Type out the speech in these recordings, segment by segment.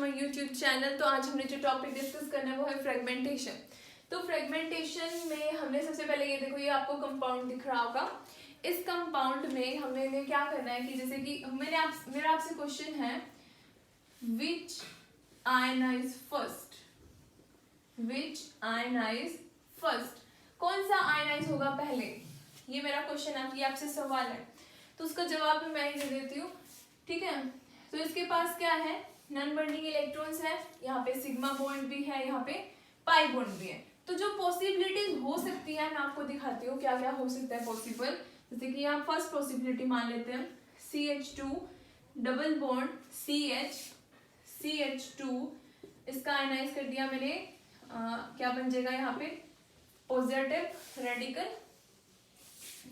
My YouTube channel. तो आज हमने जो टॉपिक डिस्कस करना है वो है फ्रेगमेंटेशन। तो फ्रेगमेंटेशन में हमने सबसे पहले ये देखो, ये आपको कंपाउंड दिख रहा होगा। इस कंपाउंड में हमने क्या करना है कि जैसे कि मेरा आपसे क्वेश्चन है, विच आयनाइज फर्स्ट, विच आयनाइज फर्स्ट, कौन सा आयनाइज होगा पहले, ये मेरा क्वेश्चन आपसे सवाल है। तो उसका जवाब मैं ही दे देती हूँ, ठीक है। तो इसके पास क्या है, नॉन बॉन्डिंग इलेक्ट्रॉन्स है, यहाँ पे सिग्मा बॉन्ड भी है, यहाँ पे पाई बॉन्ड भी है। तो जो पॉसिबिलिटीज हो सकती है मैं आपको दिखाती हूँ क्या क्या हो सकता है पॉसिबल। जैसे कि यहाँ फर्स्ट पॉसिबिलिटी मान लेते हैं, CH2 डबल बॉन्ड CH2, इसका आयनाइज कर दिया मैंने, क्या बन जाएगा यहाँ पे positive radical.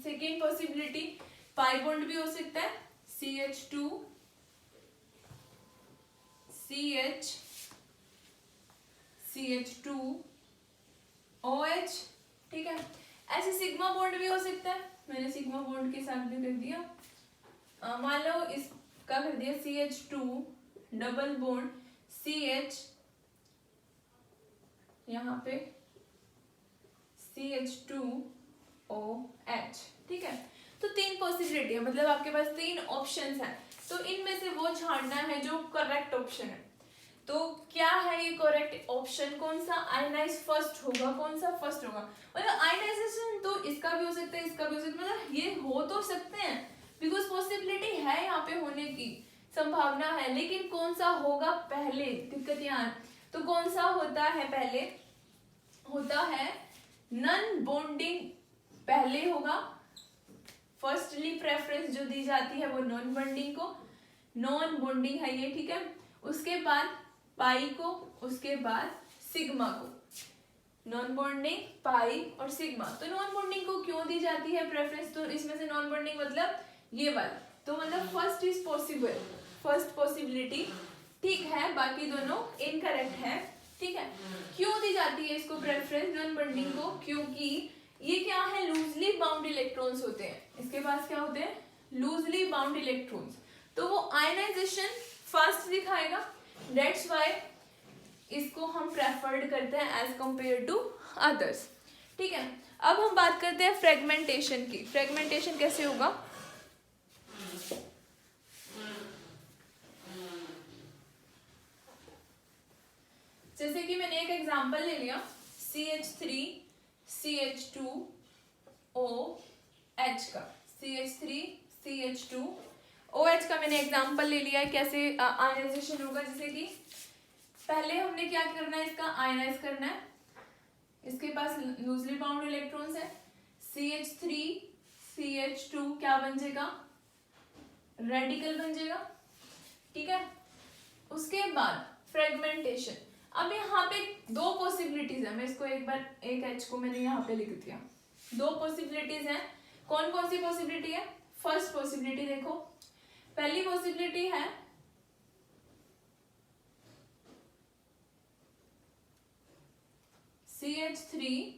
Second possibility pi bond भी हो सकता है, CH2 CH2 OH, ठीक है। ऐसे सिग्मा बॉन्ड भी हो सकता है, मैंने सिग्मा बॉन्ड के साथ भी कर दिया। मान लो इसका कर दिया CH2 डबल बॉन्ड CH, यहाँ पे CH2OH, ठीक है। तो तीन पॉसिबिलिटी है, मतलब आपके पास तीन ऑप्शंस हैं। तो इनमें से वो छांटना है जो करेक्ट ऑप्शन है। तो क्या है ये करेक्ट ऑप्शन, कौन सा आयनाइज फर्स्ट होगा, कौन सा फर्स्ट होगा। मतलब आयनाइजेशन तो इसका भी हो सकता है, इसका भी हो सकता है, मतलब ये हो तो सकते हैं बिकॉज पॉसिबिलिटी है, यहाँ पे होने की संभावना है, लेकिन कौन सा होगा पहले, दिक्कत यहाँ। तो कौन सा होता है पहले, होता है नॉन बॉन्डिंग पहले होगा। फर्स्टली प्रेफरेंस जो दी जाती है वो नॉन बॉन्डिंग को, नॉन बॉन्डिंग है ये, ठीक है। उसके बाद पाई को, उसके बाद सिग्मा को, नॉन बॉन्डिंग पाई और सिग्मा। तो नॉन बॉन्डिंग को क्यों दी जाती है प्रेफरेंस, तो इसमें से नॉन बॉन्डिंग मतलब ये वाला, तो मतलब first is possible, first possibility ठीक है, बाकी दोनों इनकरेक्ट है, ठीक है। क्यों दी जाती है इसको प्रेफरेंस नॉन बॉन्डिंग को, क्योंकि ये क्या है, लूजली बाउंड इलेक्ट्रॉन्स होते हैं, इसके पास क्या होते हैं, लूजली बाउंड इलेक्ट्रॉन्स। तो वो आयनाइजेशन फास्ट दिखाएगा, दैट्स व्हाई इसको हम प्रेफर्ड करते हैं एज कंपेयर टू अदर्स, ठीक है। अब हम बात करते हैं फ्रेगमेंटेशन की। फ्रेगमेंटेशन कैसे होगा, जैसे कि मैंने एक एग्जांपल ले लिया, CH3 CH2OH का, CH3 CH2OH का मैंने एग्जांपल ले लिया है कैसे आयनाइजेशन होगा। जैसे कि पहले हमने क्या करना है, इसका आयनाइज करना है, इसके पास लूजली बाउंड इलेक्ट्रॉन्स है, CH3 CH2 क्या बन जाएगा, रेडिकल बन जाएगा, ठीक है। उसके बाद फ्रेगमेंटेशन। अब यहाँ पे दो पॉसिबिलिटीज है, मैं इसको एक बार, एक H को मैंने यहाँ पे लिख दिया, दो पॉसिबिलिटीज हैं। कौन कौन सी पॉसिबिलिटी है, फर्स्ट पॉसिबिलिटी देखो, पहली पॉसिबिलिटी है CH3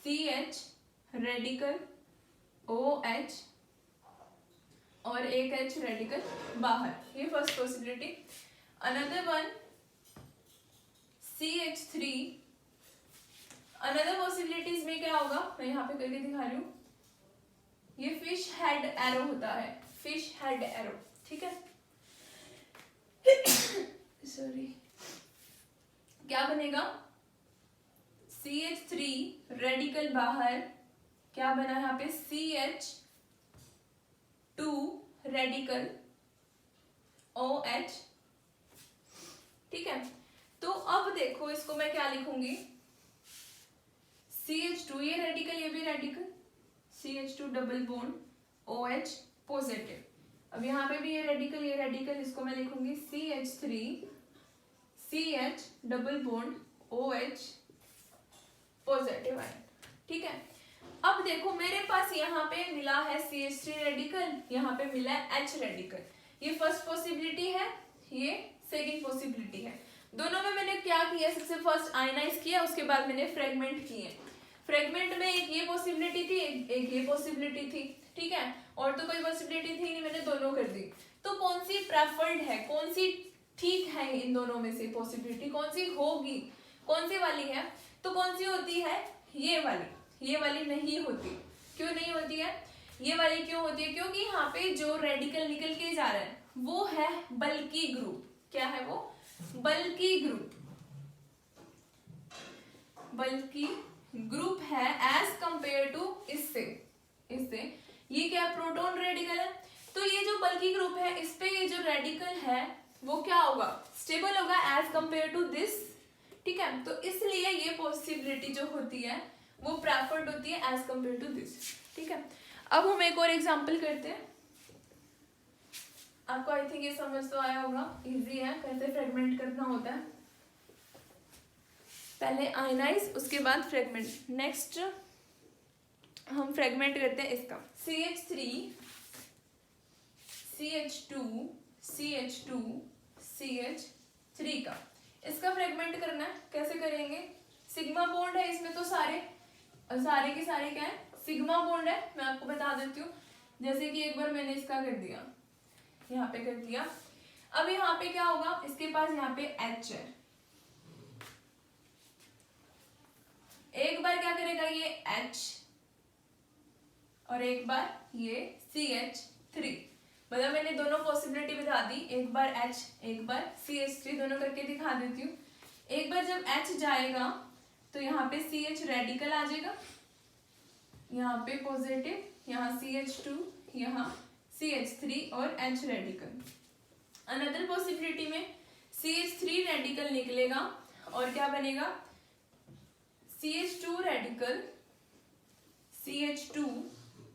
CH रेडिकल OH और एक H रेडिकल बाहर, ये first possibility. Another one CH3, another possibilities में क्या होगा, मैं यहाँ पे करके दिखा रही हूँ, ये फिश हेड एरो होता है, फिश हेड एरो, ठीक है। सॉरी, क्या बनेगा, CH3 रेडिकल बाहर, क्या बना यहाँ पे CH2 रेडिकल OH, ठीक है। तो अब देखो इसको मैं क्या लिखूंगी, CH2 ये रेडिकल, ये भी radical, CH2 double bond OH positive. अब यहाँ पे भी ये रेडिकल, इसको मैं लिखूंगी CH3 CH double bond OH positive ion, ठीक है। अब देखो मेरे पास यहाँ पे मिला है CH3 रेडिकल, यहाँ पे मिला है H रेडिकल, ये फर्स्ट पॉसिबिलिटी है, ये सेकंड पॉसिबिलिटी है। दोनों में मैंने क्या किया, सबसे फर्स्ट आयनाइज किया, उसके बाद मैंने फ्रेगमेंट किए। फ्रेगमेंट में एक ये पॉसिबिलिटी थी, एक ये पॉसिबिलिटी थी, ठीक है, और तो कोई पॉसिबिलिटी थी नहीं, मैंने दोनों कर दी। तो कौन सी प्रेफर्ड है, कौन सी ठीक है इन दोनों में से पॉसिबिलिटी कौन सी होगी, कौन सी वाली है, तो कौन सी होती है, ये वाली नहीं होती। क्यों नहीं होती है, ये वाली क्यों होती है, क्योंकि यहाँ पे जो रेडिकल निकल के जा रहा है वो है बल्की ग्रुप। क्या है वो, बल्की ग्रुप, बल्की ग्रुप है एज कंपेयर टू इससे। ये क्या प्रोटॉन रेडिकल है, तो ये जो बल्की ग्रुप है इस पे ये जो रेडिकल है वो क्या होगा, स्टेबल होगा एज कंपेयर टू दिस। ठीक है, तो इसलिए ये पॉसिबिलिटी जो होती है वो प्रेफर्ड होती है एज कंपेयर टू दिस। ठीक है, अब हम एक और एग्जांपल करते हैं। आपको आई थिंक ये समझ तो आया होगा, इजी है कैसे फ्रेगमेंट करना होता है। पहले आयनाइज उसके बाद फ्रेगमेंट। नेक्स्ट हम फ्रेगमेंट करते हैं इसका CH3 CH2 CH2 CH3 का। इसका फ्रेगमेंट करना है, कैसे करेंगे, सिग्मा बॉन्ड है इसमें, तो सारे के सारे क्या है, सिग्मा बॉन्ड है। मैं आपको बता देती हूँ, जैसे कि एक बार मैंने इसका कर दिया, यहाँ पे कर दिया। अब यहाँ पे क्या होगा, इसके पास यहाँ पे H है, एक बार क्या करेगा ये H और एक बार ये CH3। मतलब मैंने दोनों पॉसिबिलिटी बता दी, एक बार H एक बार CH3, दोनों करके दिखा देती हूँ। एक बार जब H जाएगा तो यहाँ पे CH रेडिकल आ जाएगा, यहाँ पे पॉजिटिव, यहाँ CH2, यहाँ CH3 और H रेडिकल। अनदर पॉसिबिलिटी में CH3 रेडिकल निकलेगा और क्या बनेगा, CH2 रेडिकल CH2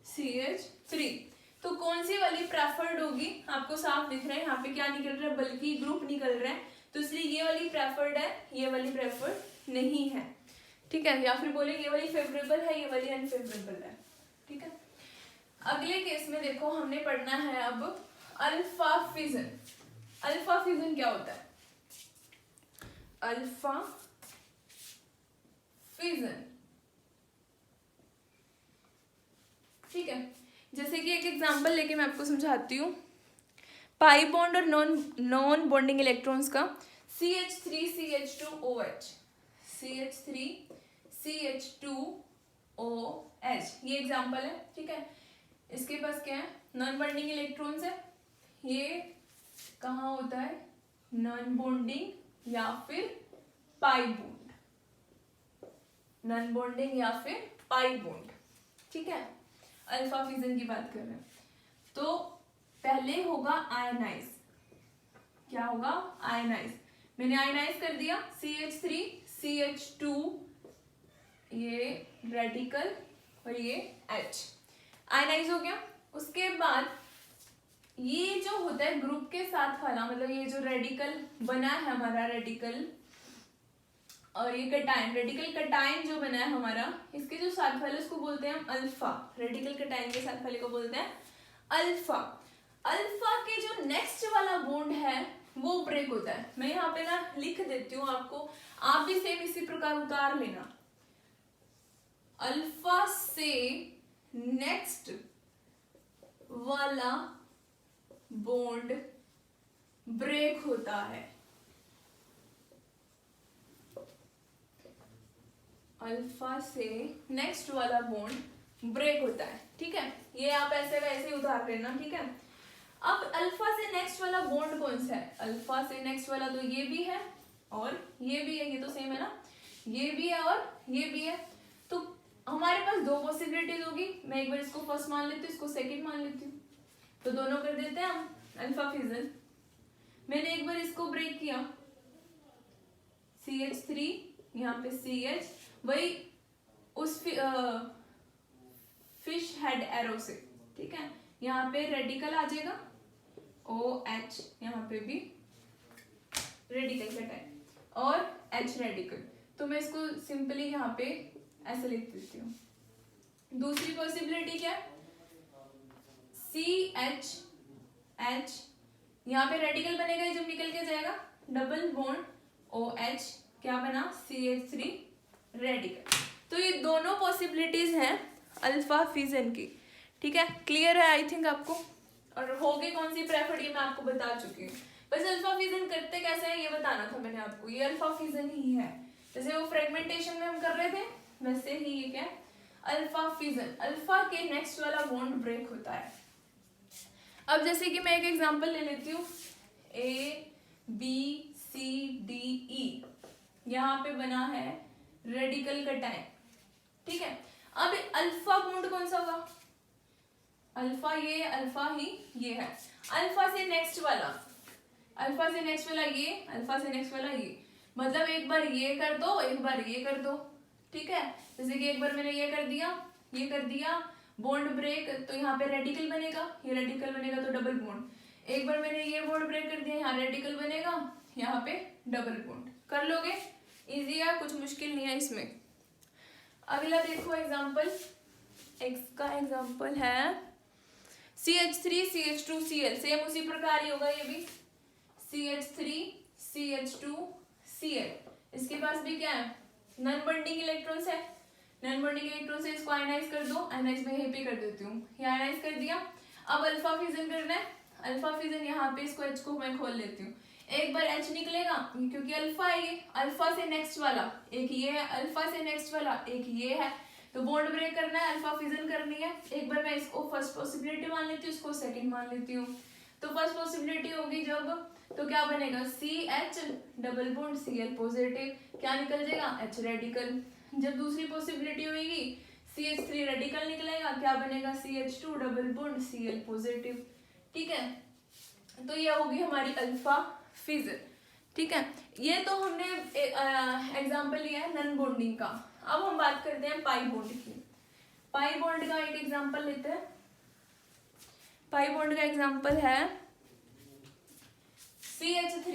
CH3। तो कौन सी वाली प्रेफर्ड होगी, आपको साफ दिख रहा है यहाँ पे क्या निकल रहा है, बल्कि ग्रुप निकल रहा है, तो इसलिए ये वाली प्रेफर्ड है, ये वाली प्रेफर्ड नहीं है। ठीक है, या फिर बोले ये वाली फेवरेबल है, ये वाली अनफेवरेबल है। ठीक है, अगले केस में देखो हमने पढ़ना है अब अल्फा फिजन। अल्फा फिजन क्या होता है, अल्फा फिजन। ठीक है, जैसे कि एक एग्जांपल लेके मैं आपको समझाती हूँ। पाई बॉन्ड और नॉन बॉन्डिंग इलेक्ट्रॉन्स का CH3 CH2OH, CH3 CH2OH, ये एग्जांपल है। ठीक है, इसके पास क्या है, नॉन बॉन्डिंग इलेक्ट्रॉन्स है। ये कहाँ होता है, नॉन बॉन्डिंग या फिर पाई बॉन्ड, नॉन बॉन्डिंग या फिर पाई बॉन्ड। ठीक है, अल्फा फिजन की बात कर रहे हैं, तो पहले होगा आयनाइज। क्या होगा, आयनाइज। मैंने आयनाइज कर दिया CH3 CH2, ये रेडिकल और ये H, आयनाइज हो गया। उसके बाद ये जो होता है ग्रुप के साथ वाला, मतलब ये जो रेडिकल बना है हमारा, रेडिकल और ये कटायन, रेडिकल कटायन जो बना है हमारा, इसके जो साथ वाले उसको बोलते हैं हम अल्फा। रेडिकल कटायन के साथ वाले को बोलते हैं अल्फा। अल्फा के जो नेक्स्ट वाला बॉन्ड है वो ब्रेक होता है। मैं यहाँ पे ना लिख देती हूँ आपको, आप भी सेम इसी प्रकार उतार लेना। अल्फा से नेक्स्ट वाला बॉन्ड ब्रेक होता है, अल्फा से नेक्स्ट वाला बॉन्ड ब्रेक होता है। ठीक है, ये आप ऐसे वैसे उतार लेना। ठीक है, अब अल्फा से नेक्स्ट वाला बॉन्ड कौन सा है, अल्फा से नेक्स्ट वाला तो ये भी है और ये भी है, ये तो सेम है ना, ये भी है और ये भी है। तो हमारे पास दो पॉसिबिलिटीज होगी, मैं एक बार इसको फर्स्ट मान लेती हूँ, इसको सेकंड मान लेती हूँ, तो दोनों कर देते हैं हम अल्फा फिजन। मैंने एक बार इसको ब्रेक किया, CH3 यहाँ पे CH, वही उस फिश हेड एरो से। ठीक है, यहाँ पे रेडिकल आ जाएगा OH, यहाँ पे भी रेडिकल कट है और H रेडिकल, तो मैं इसको सिंपली यहाँ पे ऐसे लिख देती हूँ। दूसरी पॉसिबिलिटी क्या है, CH, यहाँ पे रेडिकल बनेगा, जब निकल के जाएगा डबल बॉन्ड OH, क्या बना CH3 रेडिकल। तो ये दोनों पॉसिबिलिटीज हैं अल्फा फिजन की। ठीक है, क्लियर है आई थिंक आपको। और होगी कौन सी प्रेफर्ड ये मैं आपको बता चुकी हूँ। बस अल्फा फिजन करते कैसे है ये बताना था मैंने आपको। ये अल्फा फिजन ही है, जैसे वो फ्रेगमेंटेशन में हम कर रहे थे वैसे ही ये क्या है अल्फा फिजन। अल्फा के नेक्स्ट वाला बॉन्ड ब्रेक होता है। अब जैसे कि मैं एक एग्जांपल ले लेती हूँ, ABCDE यहाँ पे बना है रेडिकल कटायन, ठीक है। अब अल्फा बॉन्ड कौन सा होगा, अल्फा ही ये है। अल्फा से नेक्स्ट वाला, अल्फा से नेक्स्ट वाला ये, अल्फा से नेक्स्ट वाला ये, मतलब एक बार ये कर दो एक बार ये कर दो, ठीक है। जैसे कि एक बार मैंने ये कर दिया बॉन्ड ब्रेक, तो यहाँ पे रेडिकल बनेगा, ये रेडिकल बनेगा तो डबल बॉन्ड। एक बार मैंने ये बॉन्ड ब्रेक कर दिया, यहाँ रेडिकल बनेगा, यहाँ पे डबल बॉन्ड। कर लोगे, इजी है, कुछ मुश्किल नहीं है इसमें। अगला देखो एग्जाम्पल, एक्स का एग्जाम्पल है CH3CH2Cl, सेम उसी प्रकार ही होगा ये भी, CH3CH2Cl। इसके पास भी क्या है, नॉन बॉन्डिंग इलेक्ट्रॉन्स है, नॉन बॉन्डिंग इलेक्ट्रॉन से इसको आयनाइज कर दो, आयनाइज में यहीं पे कर देती हूँ, ये आयनाइज कर दिया। अब अल्फा फिजन करना है, अल्फा फिजन यहाँ पे इसको H को मैं खोल लेती हूँ, एक बार H निकलेगा क्योंकि अल्फा है ये, अल्फा से नेक्स्ट वाला एक ये है, अल्फा से नेक्स्ट वाला एक ये है, तो बॉन्ड ब्रेक करना है, अल्फा फिजन करनी है। एक बार मैं इसको फर्स्ट पॉसिबिलिटी मान लेती हूँ, इसको सेकंड मान लेती हूँ। तो फर्स्ट पॉसिबिलिटी होगी जब, तो क्या बनेगा CH double bond Cl positive, क्या निकल जाएगा H रेडिकल। जब दूसरी पॉसिबिलिटी होगी CH3 रेडिकल निकलेगा, क्या बनेगा CH2 double bond Cl positive, ठीक है। तो ये होगी हमारी अल्फा फिजन, ठीक है। ये तो हमने एग्जांपल लिया है नॉन बॉन्डिंग का। अब हम बात करते हैं पाई बॉन्ड की। पाई बॉन्ड का एक एग्जांपल लेते हैं। पाई बॉन्ड का एग्जांपल है CH2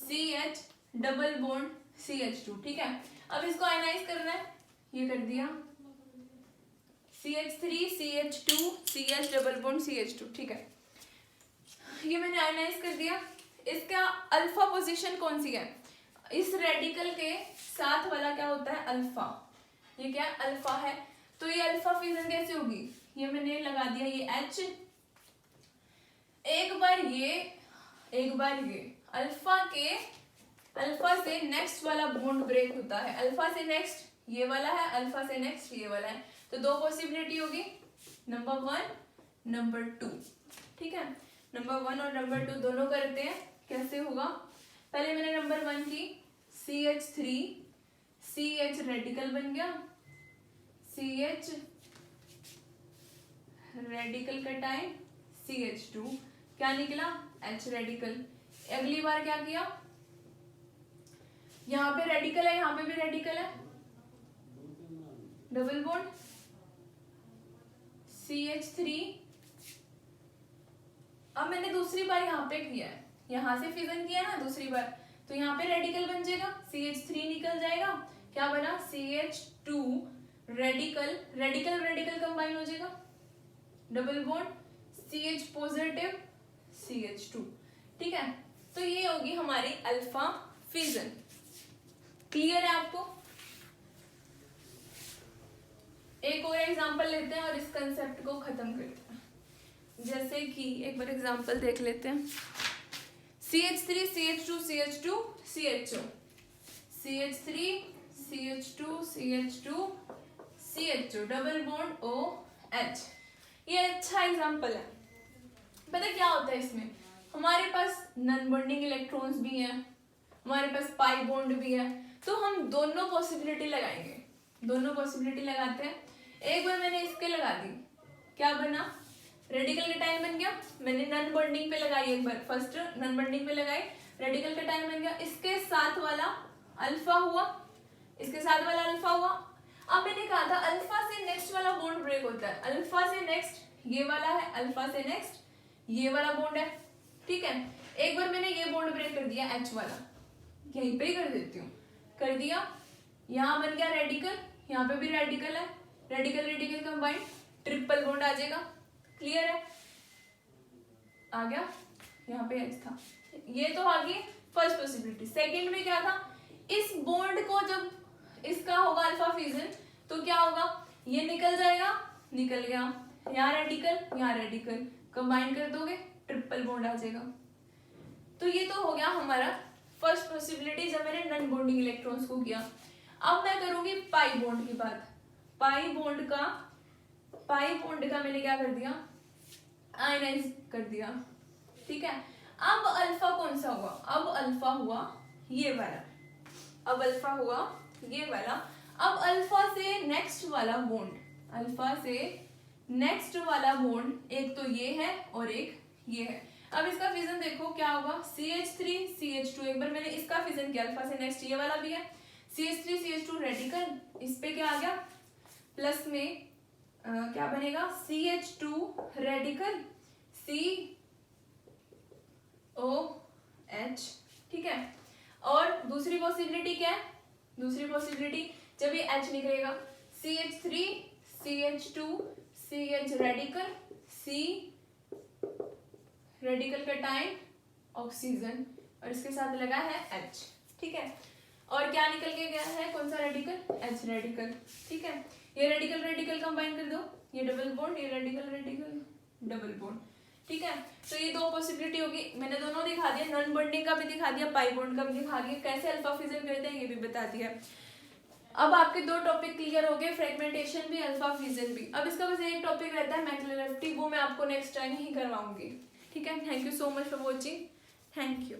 CH double bond CH2, ठीक है। अब इसको आयनाइज करना है, ये कर दिया CH3CH2 CH double bond CH2, ठीक है। ये मैंने आयनाइज कर दिया। इसका अल्फा पोजीशन कौन सी है, इस रेडिकल के साथ वाला क्या होता है अल्फा, ये क्या अल्फा है। तो ये अल्फा फिजन कैसे होगी, ये मैंने लगा दिया ये H, एक बार ये अल्फा से नेक्स्ट वाला बॉन्ड ब्रेक होता है, अल्फा से नेक्स्ट ये वाला है, अल्फा से नेक्स्ट ये वाला है, तो दो पॉसिबिलिटी होगी, नंबर 1 नंबर 2, ठीक है। नंबर 1 और नंबर 2 दोनों करते हैं, कैसे होगा। पहले मैंने नंबर 1 की CH3 CH रेडिकल बन गया, CH रेडिकल कटायन CH2 क्या निकला H रेडिकल। अगली बार क्या किया, यहाँ पे रेडिकल है, यहाँ पे भी रेडिकल है, डबल बॉन्ड CH3। अब मैंने दूसरी बार यहाँ पे किया है, यहाँ से फिजन किया ना दूसरी बार, तो यहाँ पे रेडिकल बन जाएगा, CH3 निकल जाएगा, क्या बना CH2 radical, radical radical combine हो जाएगा, double bond CH positive CH2, ठीक है। तो ये होगी हमारी अल्फा फिजन। क्लियर है आपको। एक और एग्जांपल लेते हैं और इस कंसेप्ट को खत्म करते हैं। जैसे कि एक बार एग्जांपल देख लेते हैं, CH3 CH2 CH2 CHO, CH3 CH2 CH2 CHO double bond OH। ये अच्छा एग्जांपल है। पता क्या होता है इसमें, हमारे पास नॉन बॉन्डिंग इलेक्ट्रॉन्स भी हैं, हमारे पास पाई बॉन्ड भी है, तो हम दोनों पॉसिबिलिटी लगाएंगे, दोनों पॉसिबिलिटी लगाते हैं। एक बार मैंने इसके लगा दी, क्या बना रेडिकल कटायन बन गया, मैंने नॉन बॉन्डिंग पे लगाई, एक बार फर्स्ट नॉन बॉन्डिंग पे लगाई, रेडिकल कटायन बन गया, इसके साथ वाला अल्फा हुआ, इसके साथ वाला अल्फा हुआ। अब मैंने कहा था अल्फा से नेक्स्ट वाला बॉन्ड ब्रेक होता है, अल्फा से नेक्स्ट ये वाला है, अल्फा से नेक्स्ट ये वाला बॉन्ड है, ठीक है। एक बार मैंने ये बॉन्ड ब्रेक कर दिया H वाला, यहीं पे ही कर देती हूँ, कर दिया, यहाँ बन गया रेडिकल, यहाँ पे भी रेडिकल है, radical radical combined triple bond आ जाएगा। क्लियर है, आ गया, यहाँ पे H था, ये तो आ गई फर्स्ट पॉसिबिलिटी। सेकंड में क्या था, इस बॉन्ड को जब इसका होगा अल्फा फिजन तो क्या होगा, ये निकल जाएगा, निकल गया, यहाँ रेडिकल यहाँ रेडिकल, कंबाइन कर दोगे ट्रिपल बॉन्ड आ जाएगा। तो ये तो हो गया हमारा फर्स्ट पॉसिबिलिटी जब मैंने नॉन बॉन्डिंग इलेक्ट्रॉन्स को किया। अब मैं करूंगी पाई बॉन्ड की बात। पाई बॉन्ड का मैंने क्या कर दिया, आयनाइज कर दिया, ठीक है। अब अल्फा कौन सा हुआ, अब अल्फा हुआ ये वाला, अब अल्फा हुआ ये वाला। अब अल्फा से नेक्स्ट वाला बॉन्ड, अल्फा से नेक्स्ट वाला बॉन्ड एक तो ये है और एक ये है। अब इसका फिजन देखो क्या होगा, CH3 CH2, एक बार मैंने इसका फिजन किया, अल्फा से नेक्स्ट ये वाला भी है, CH3 CH2 रेडिकल, इस पे क्या आ गया प्लस में क्या बनेगा CH2 रेडिकल COH, ठीक है। और दूसरी पॉसिबिलिटी क्या है, दूसरी पॉसिबिलिटी जब ये H निकलेगा CH3 CH2 CH radical, C radical का टाइम ऑक्सीजन और इसके साथ लगा है H, ठीक है। और क्या निकल के गया है, कौन सा रेडिकल, H रेडिकल, ठीक है। ये रेडिकल रेडिकल कंबाइन कर दो, ये डबल बॉन्ड, ये रेडिकल रेडिकल डबल बॉन्ड, ठीक है। तो ये दो पॉसिबिलिटी होगी, मैंने दोनों दिखा दिया, नॉन बॉन्डिंग का भी दिखा दिया, पाई बॉन्ड का भी दिखा दिया, कैसे अल्फा फिजन करते हैं ये भी बता दिया। अब आपके दो टॉपिक क्लियर हो गए, फ्रेगमेंटेशन भी, अल्फा फिजन भी। अब इसका बस एक टॉपिक रहता है मैक्रोइलेक्ट्रिक, वो मैं आपको नेक्स्ट टाइम ही करवाऊंगी, ठीक है। Thank you so much for watching, thank you.